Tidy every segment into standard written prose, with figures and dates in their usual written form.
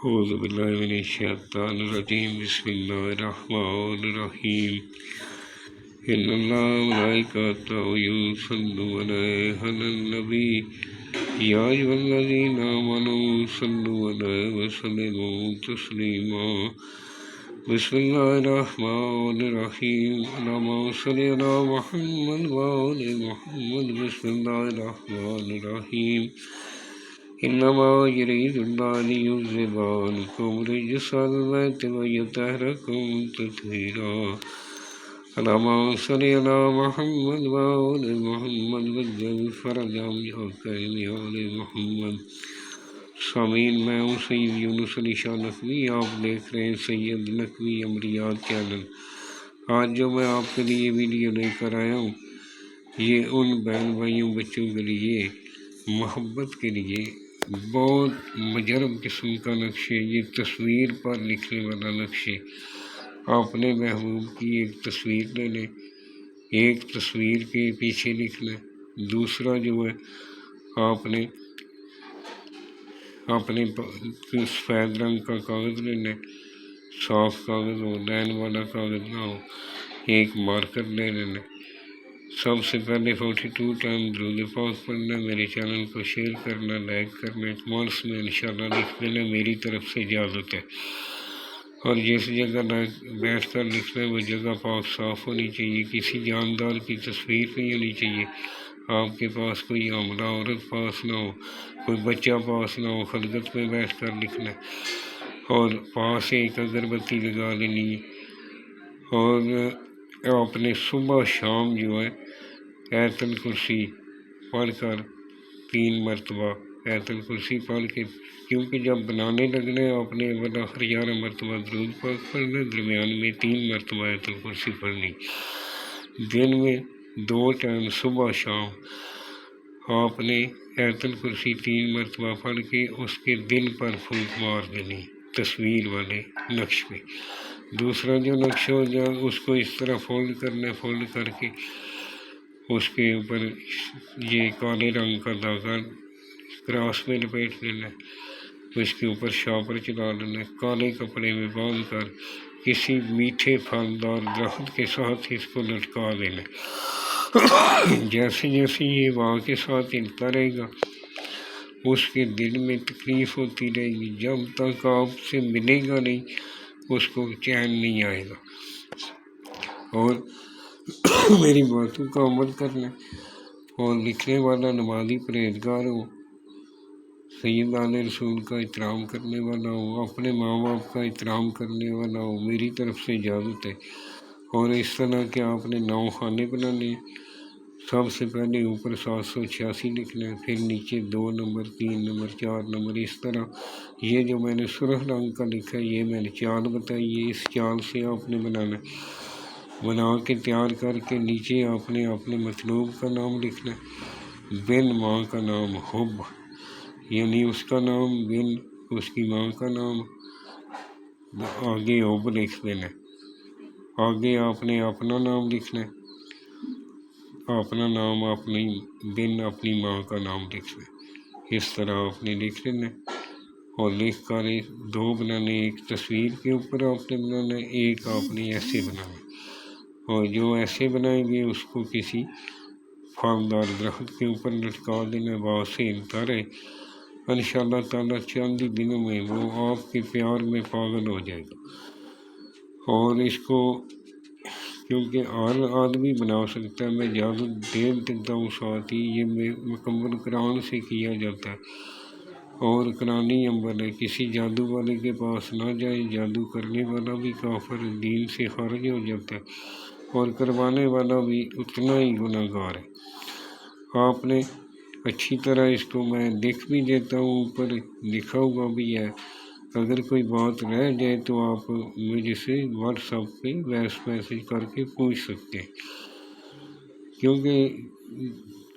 اعوذ باللہ من الشیطان الرجیم بسم اللہ الرحمن الرحیم ان اللہ ملائکتہ یصلون علی النبی یا ایھا الذین آمنوا صلوا علیہ وسلموا تسلیما بسم اللہ الرحمن الرحیم اللہم صل علی محمد وآل محمد بسم اللہ الرحمن الرحیم انما یرید اللہ لیذہب عنکم رجس البیت ویطہرکم تطہیرا اللہم صل علی محمد وآل محمد وجل فرجہم یا کریم یا آل محمد۔ سامعین، میں ہوں سید یونس علی شاہ نقوی، آپ دیکھ رہے ہیں سید نقوی امریات چینل۔ آج جو میں آپ کے لیے ویڈیو لے کر آیا ہوں، یہ ان بہن بھائیوں بچوں کے لیے، محبت کے لیے بہت مجرب قسم کا نقشے، یہ تصویر پر لکھنے والا نقشے۔ آپ نے محبوب کی ایک تصویر لے لیں، ایک تصویر کے پیچھے لکھنا ہے۔ دوسرا جو ہے، آپ نے اپنے سفید رنگ کا کاغذ لینا ہے، صاف کاغذ ہو، لین والا کاغذ نہ ہو، ایک مارکر لے لینا ہے۔ سب سے پہلے 42 ٹائم درود پاک پڑھنا، میرے چینل کو شیئر کرنا، لائک کرنا، کمنٹس میں انشاءاللہ لکھ دینا میری طرف سے اجازت ہے۔ اور جس جگہ بیٹھ کر لکھنا ہے وہ جگہ پاک صاف ہونی چاہیے، کسی جاندار کی تصویر نہیں ہونی چاہیے، آپ کے پاس کوئی حاملہ عورت پاس نہ ہو، کوئی بچہ پاس نہ ہو، خلوت میں بیٹھ کر لکھنا ہے۔ اور پاس ایک اگربتی لگا لینی ہے۔ اور آپ نے صبح شام جو ہے آیت الکرسی پڑھ کر 3 مرتبہ آیت الکرسی پڑھ کے، کیونکہ جب بنانے لگنا ہے آپ نے بالآخر 11 مرتبہ درود پاک پڑھنا، درمیان میں 3 مرتبہ آیت الکرسی پڑھنی۔ دن میں 2 ٹائم صبح شام آپ نے آیت الکرسی 3 مرتبہ پڑھ کے اس کے دل پر پھونک مار دینی، تصویر والے نقش پہ۔ دوسرا جو نقشہ ہو جائے اس کو اس طرح فولڈ کرنا ہے، فولڈ کر کے اس کے اوپر یہ کالے رنگ کا دھاگا کراس میں لپیٹ لینا ہے، اس کے اوپر شاپر چلا لینا ہے، کالے کپڑے میں باندھ کر کسی میٹھے پھلدار درخت کے ساتھ اس کو لٹکا دینا ہے۔ جیسے جیسے یہ وہاں کے ساتھ ہلتا رہے گا، اس کے دل میں تکلیف ہوتی رہے گی، جب تک آپ سے ملے گا نہیں اس کو چین نہیں آئے گا۔ اور میری باتوں کا عمل کرنا، اور لکھنے والا نمازی پرہیزگار ہو، سیدان رسول کا احترام کرنے والا ہو، اپنے ماں باپ کا احترام کرنے والا ہو، میری طرف سے اجازت ہے۔ اور اس طرح کہ آپ نے 9 خانے بنانے ہیں۔ سب سے پہلے اوپر 786 لکھنا ہے، پھر نیچے 2 نمبر، 3 نمبر، 4 نمبر، اس طرح۔ یہ جو میں نے سرخ رنگ کا لکھا ہے، یہ میں نے چال بتائی ہے، اس چال سے آپ نے بنانا ہے۔ بنا کے تیار کر کے نیچے آپ نے اپنے مطلوب کا نام لکھنا ہے، بن ماں کا نام حب، یعنی اس کا نام بن اس کی ماں کا نام، آگے حب لکھ دینا ہے۔ آگے آپ نے اپنا نام لکھنا ہے، اپنا نام اپنی بن اپنی ماں کا نام لکھنا ہے۔ اس طرح آپ نے لکھ لینا ہے، اور لکھ کر 2 بنانے، ایک تصویر کے اوپر آپ نے بنانا ہے، ایک آپ نے ایسے بنانا ہے۔ اور جو ایسے بنائیں گے اس کو کسی پھلدار درخت کے اوپر لٹکا دینا، وہاں سے ہلتا رہے، انشاءاللہ تعالیٰ چند ہی دنوں میں وہ آپ کے پیار میں پاگل ہو جائے گا۔ اور اس کو کیونکہ ہر آدمی بنا سکتا ہے، میں زیادہ دیر دیتا ہوں ساتھ ہی، یہ مکمل قرآن سے کیا جاتا ہے، اور قرآنی عمل ہے، کسی جادو والے کے پاس نہ جائے، جادو کرنے والا بھی کافر دین سے خارج ہو جاتا ہے، اور کروانے والا بھی اتنا ہی گناہ گار ہے۔ آپ نے اچھی طرح اس کو میں لکھ بھی دیتا ہوں، اوپر لکھا ہوا بھی ہے، اگر کوئی بات رہ جائے تو آپ مجھ سے واٹس ایپ پہ وائس میسیج کر کے پوچھ سکتے ہیں، کیونکہ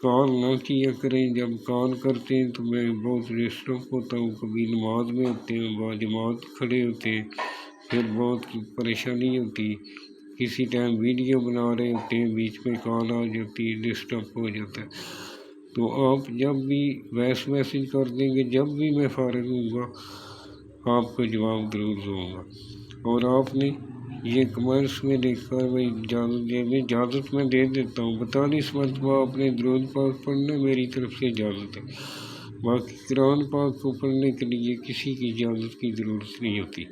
کال نہ کیا کریں، جب کال کرتے ہیں تو میں بہت ڈسٹرب ہوتا ہوں، کبھی نماز میں ہوتے ہیں، باجماعت کھڑے ہوتے ہیں، پھر بہت پریشانی ہوتی ہے، کسی ٹائم ویڈیو بنا رہے ہوتے ہیں، بیچ میں کال آ جاتی ہے، ڈسٹرب ہو جاتا ہے۔ تو آپ جب بھی وائس میسیج کر دیں گے، جب بھی میں فارغ ہوں گا آپ کو جواب ضرور دوں گا۔ اور آپ نے یہ کمنٹس میں لکھا میں اجازت دے دیں، اجازت میں دے دیتا ہوں 42 مرتبہ اپنے درود پاک پڑھنا میری طرف سے اجازت ہے، باقی قرآن پاک کو پڑھنے کے لیے کسی کی اجازت کی ضرورت نہیں ہوتی،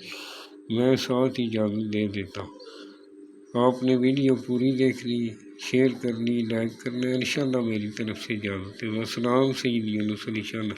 میں ساتھ اجازت دے دیتا ہوں۔ آپ نے ویڈیو پوری دیکھ لی، شیئر کر لی، لائک کرنا، انشاءاللہ میری طرف سے اجازت ہے۔ والسلام سیدی یونس علی شان۔